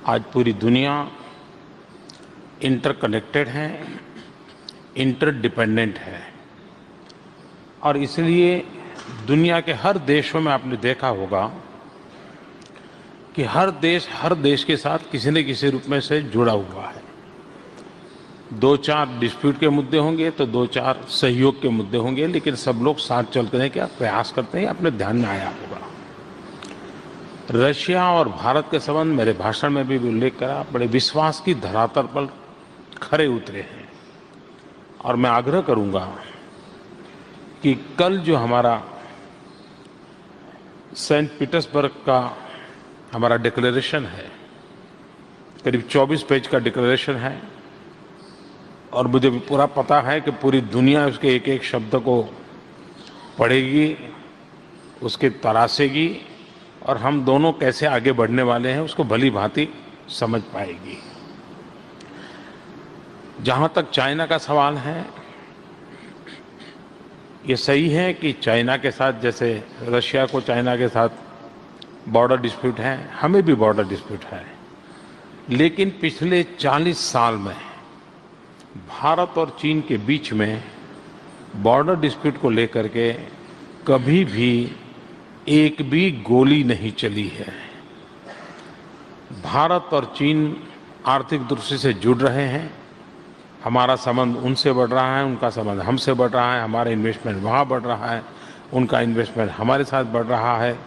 आज पूरी दुनिया इंटरकनेक्टेड है, इंटरडिपेंडेंट है और इसलिए दुनिया के हर देशों में आपने देखा होगा कि हर देश के साथ किसी न किसी रूप में से जुड़ा हुआ है। 2-4 डिस्प्यूट के मुद्दे होंगे तो 2-4 सहयोग के मुद्दे होंगे, लेकिन सब लोग साथ चलने का प्रयास करते हैं। अपने ध्यान में आया होगा रशिया और भारत के संबंध मेरे भाषण में भी उल्लेख करा, बड़े विश्वास की धरातल पर खरे उतरे हैं और मैं आग्रह करूंगा कि कल जो हमारा सेंट पीटर्सबर्ग का हमारा डिक्लेरेशन है, करीब 24 पेज का डिक्लेरेशन है और मुझे पूरा पता है कि पूरी दुनिया उसके एक एक शब्द को पढ़ेगी, उसके तरासेगी और हम दोनों कैसे आगे बढ़ने वाले हैं उसको भली भांति समझ पाएगी। जहां तक चाइना का सवाल है, ये सही है कि चाइना के साथ, जैसे रशिया को चाइना के साथ बॉर्डर डिस्प्यूट है, हमें भी बॉर्डर डिस्प्यूट है, लेकिन पिछले 40 साल में भारत और चीन के बीच में बॉर्डर डिस्प्यूट को लेकर के कभी भी एक भी गोली नहीं चली है। भारत और चीन आर्थिक दृष्टि से जुड़ रहे हैं, हमारा संबंध उनसे बढ़ रहा है, उनका संबंध हमसे बढ़ रहा है, हमारा इन्वेस्टमेंट वहाँ बढ़ रहा है, उनका इन्वेस्टमेंट हमारे साथ बढ़ रहा है।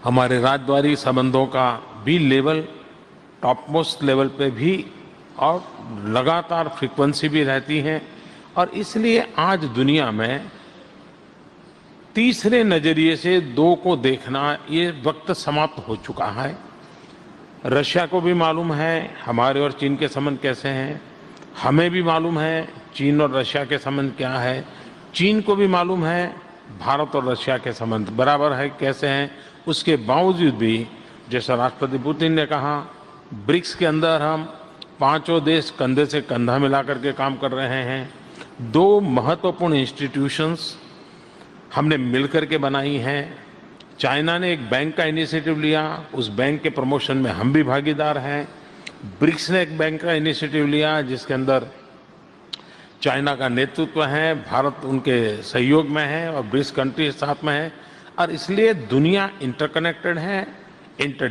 हमारे राजद्वारी संबंधों का भी लेवल टॉप मोस्ट लेवल पे भी और लगातार फ्रीक्वेंसी भी रहती है और इसलिए आज दुनिया में तीसरे नजरिए से दो को देखना ये वक्त समाप्त हो चुका है। रशिया को भी मालूम है हमारे और चीन के संबंध कैसे हैं, हमें भी मालूम है चीन और रशिया के संबंध क्या है, चीन को भी मालूम है भारत और रशिया के संबंध बराबर है कैसे हैं। उसके बावजूद भी जैसा राष्ट्रपति पुतिन ने कहा, ब्रिक्स के अंदर हम पांचों देश कंधे से कंधा मिलाकर के काम कर रहे हैं। 2 महत्वपूर्ण इंस्टीट्यूशंस हमने मिलकर के बनाई हैं। चाइना ने एक बैंक का इनिशिएटिव लिया, उस बैंक के प्रमोशन में हम भी भागीदार हैं। ब्रिक्स ने एक बैंक का इनिशिएटिव लिया जिसके अंदर चाइना का नेतृत्व है, भारत उनके सहयोग में है और ब्रिक्स कंट्री साथ में है और इसलिए दुनिया इंटरकनेक्टेड है, इंटर